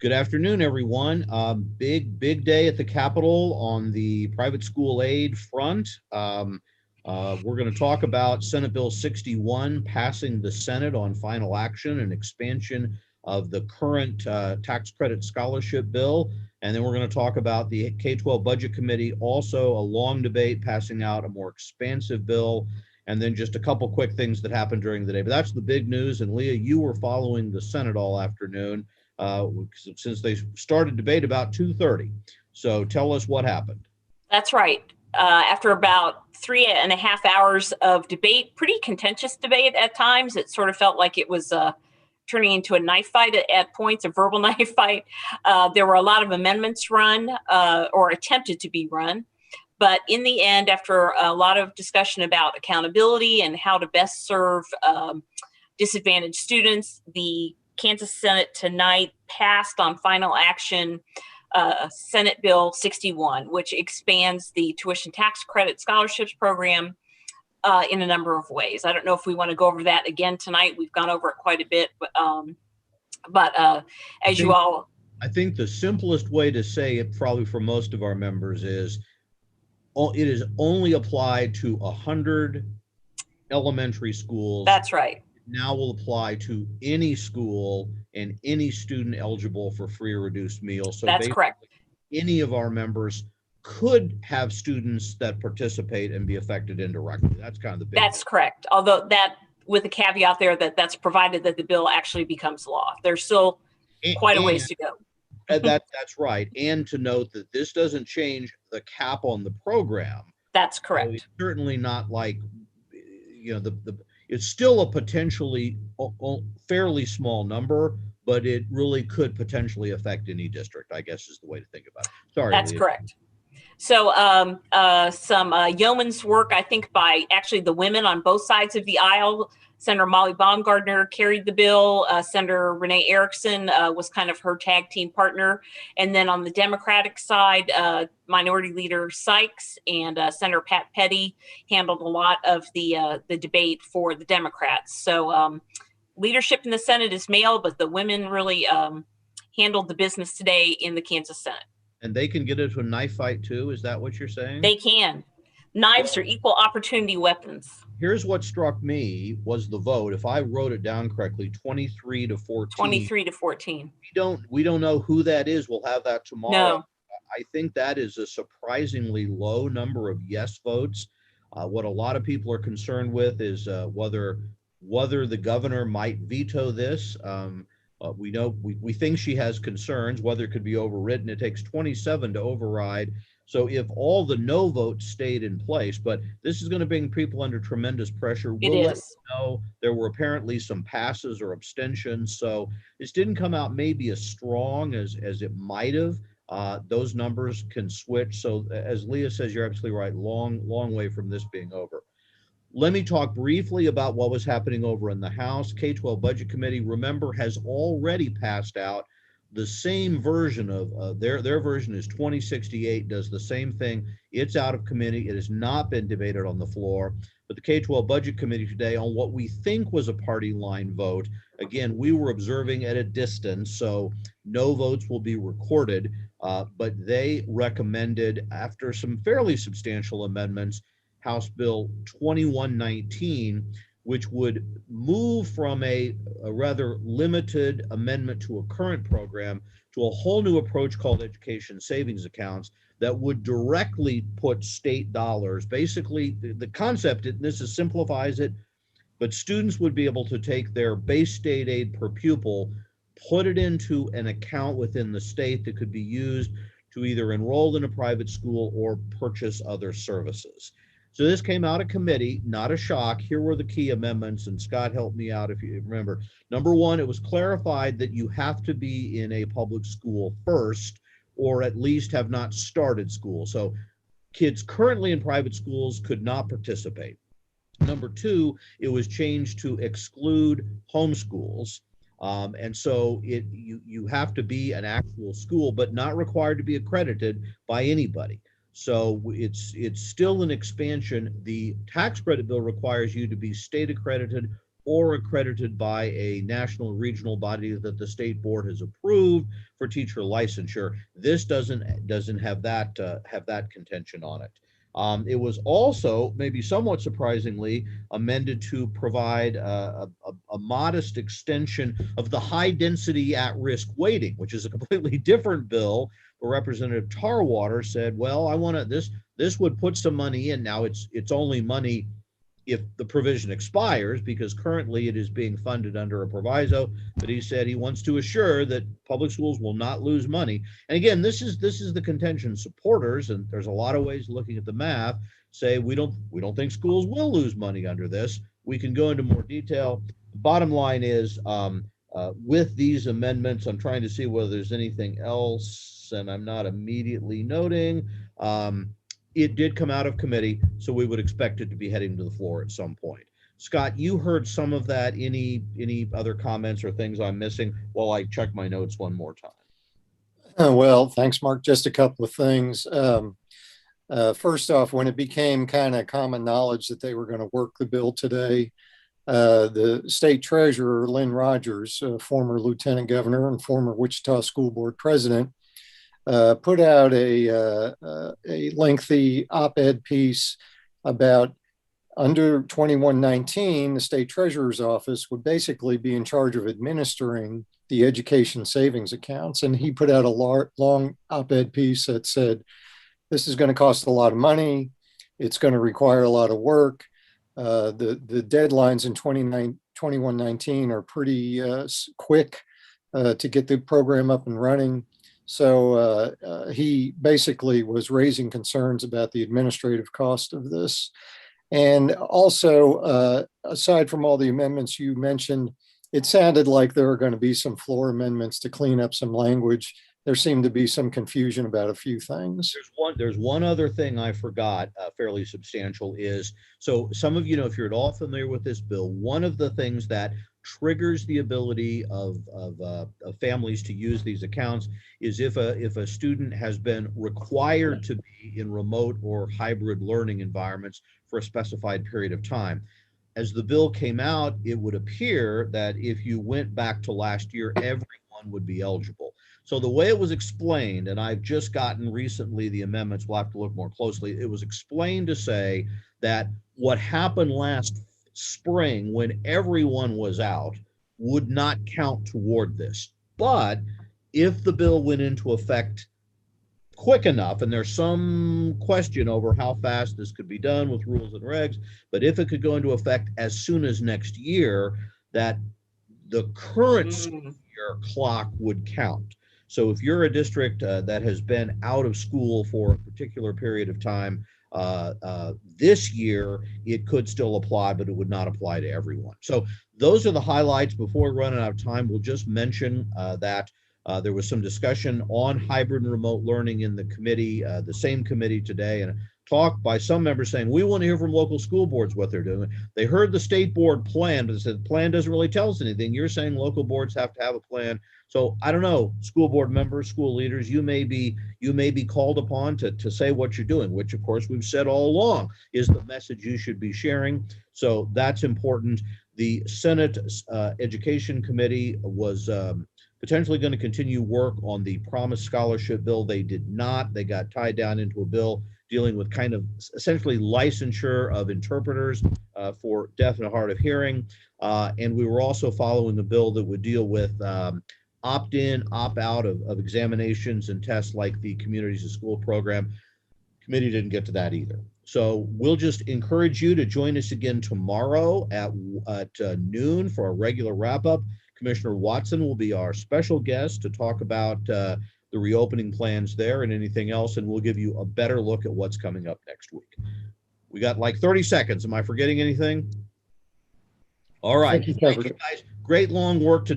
Good afternoon, everyone. Big day at the Capitol on the private school aid front. We're going to talk about Senate Bill 61 passing the Senate on final action and expansion of the current tax credit scholarship bill. And then we're going to talk about the K-12 Budget Committee, also a long debate passing out a more expansive bill. And then just a couple quick things that happened during the day. But that's the big news. And Leah, you were following the Senate all afternoon since they started debate about 2:30. So tell us what happened. That's right. After about 3.5 hours of debate, pretty contentious debate at times, it sort of felt like it was turning into a knife fight at points, a verbal knife fight. There were a lot of amendments run or attempted to be run. But in the end, after a lot of discussion about accountability and how to best serve disadvantaged students, the Kansas Senate tonight passed on final action Senate Bill 61, which expands the tuition tax credit scholarships program in a number of ways. I don't know if we want to go over that again tonight. We've gone over it quite a bit, but I think the simplest way to say it, probably for most of our members, is it is only applied to 100 elementary schools. That's right. Now will apply to any school and any student eligible for free or reduced meals. So that's correct. Any of our members could have students that participate and be affected indirectly. That's kind of the big That's correct. Although that with a caveat there that's provided that the bill actually becomes law. There's still quite a ways to go. That's right. And to note that this doesn't change the cap on the program. That's correct. So it's certainly not like, it's still a potentially fairly small number, but it really could potentially affect any district, I guess is the way to think about it. Sorry. That's Leah. Correct. So some yeoman's work, I think, by actually the women on both sides of the aisle. Senator Molly Baumgardner carried the bill. Senator Renee Erickson was kind of her tag team partner. And then on the Democratic side, Minority Leader Sykes and Senator Pat Petty handled a lot of the debate for the Democrats. So leadership in the Senate is male, but the women really handled the business today in the Kansas Senate. And they can get into a knife fight too? Is that what you're saying? They can. Knives are equal opportunity weapons. Here's what struck me was the vote. If I wrote it down correctly, 23 to 14. 23 to 14. We don't know who that is. We'll have that tomorrow. No. I think that is a surprisingly low number of yes votes. What a lot of people are concerned with is whether the governor might veto this. We think she has concerns whether it could be overridden. It takes 27 to override. So if all the no votes stayed in place, but this is going to bring people under tremendous pressure. We'll let you know there were apparently some passes or abstentions. So this didn't come out maybe as strong as it might have. Those numbers can switch. So as Leah says, you're absolutely right. Long way from this being over. Let me talk briefly about what was happening over in the House. K-12 Budget Committee, remember, has already passed out the same version of their version is 2068, does the same thing. It's out of committee. It has not been debated on the floor. But the K-12 Budget Committee today, on what we think was a party line vote, again, we were observing at a distance, so no votes will be recorded, but they recommended, after some fairly substantial amendments, House Bill 2119, which would move from a rather limited amendment to a current program to a whole new approach called education savings accounts that would directly put state dollars. Basically, the concept, and this simplifies it, but students would be able to take their base state aid per pupil, put it into an account within the state that could be used to either enroll in a private school or purchase other services. So this came out of committee, not a shock. Here were the key amendments, and Scott helped me out if you remember. Number one, it was clarified that you have to be in a public school first, or at least have not started school. So kids currently in private schools could not participate. Number two, it was changed to exclude homeschools. And so you have to be an actual school, but not required to be accredited by anybody. So it's still an expansion. The tax credit bill requires you to be state accredited or accredited by a national or regional body that the state board has approved for teacher licensure. This doesn't have that contention on it. It was also, maybe somewhat surprisingly, amended to provide a modest extension of the high density at risk weighting, which is a completely different bill. But Representative Tarwater said, well, I want to, this would put some money in. Now it's only money if the provision expires, because currently it is being funded under a proviso. But he said he wants to assure that public schools will not lose money. And again, this is the contention. Supporters, and there's a lot of ways looking at the math, say we don't think schools will lose money under this. We can go into more detail. Bottom line is, with these amendments, I'm trying to see whether there's anything else, and I'm not immediately noting. It did come out of committee, so we would expect it to be heading to the floor at some point. Scott, you heard some of that. Any other comments or things I'm missing while I check my notes one more time? Well, thanks, Mark. Just a couple of things. First off, when it became kind of common knowledge that they were going to work the bill today, the state treasurer, Lynn Rogers, former lieutenant governor and former Wichita School Board president, put out a lengthy op-ed piece about under 2119, the state treasurer's office would basically be in charge of administering the education savings accounts. And he put out a long op-ed piece that said, this is going to cost a lot of money. It's going to require a lot of work. The deadlines in 2119 are pretty quick to get the program up and running. So he basically was raising concerns about the administrative cost of this. And also, aside from all the amendments you mentioned, it sounded like there were going to be some floor amendments to clean up some language. There seemed to be some confusion about a few things. There's one other thing I forgot, fairly substantial, is, so some of you know, if you're at all familiar with this bill, one of the things that triggers the ability of families to use these accounts is if a student has been required to be in remote or hybrid learning environments for a specified period of time. As the bill came out, it would appear that if you went back to last year, everyone would be eligible. So the way it was explained, and I've just gotten recently the amendments, we'll have to look more closely, it was explained to say that what happened last spring when everyone was out would not count toward this. But if the bill went into effect quick enough, and there's some question over how fast this could be done with rules and regs, but if it could go into effect as soon as next year, that the current school year clock would count. So if you're a district that has been out of school for a particular period of time, this year, it could still apply, but it would not apply to everyone. So those are the highlights. Before we run out of time, we'll just mention that there was some discussion on hybrid and remote learning in the committee, the same committee today, and talk by some members saying, we want to hear from local school boards what they're doing. They heard the state board plan, but they said the plan doesn't really tell us anything. You're saying local boards have to have a plan. So I don't know, school board members, school leaders, you may be called upon to say what you're doing, which of course we've said all along is the message you should be sharing. So that's important. The Senate Education Committee was potentially going to continue work on the Promise Scholarship bill. They did not. They got tied down into a bill dealing with kind of essentially licensure of interpreters for deaf and hard of hearing. And we were also following a bill that would deal with opt-in, opt-out of examinations and tests like the Communities of School program. Committee didn't get to that either. So we'll just encourage you to join us again tomorrow at noon for a regular wrap-up. Commissioner Watson will be our special guest to talk about the reopening plans there and anything else, and we'll give you a better look at what's coming up next week. We got like 30 seconds. Am I forgetting anything? All right. Thank you guys. Great long work today.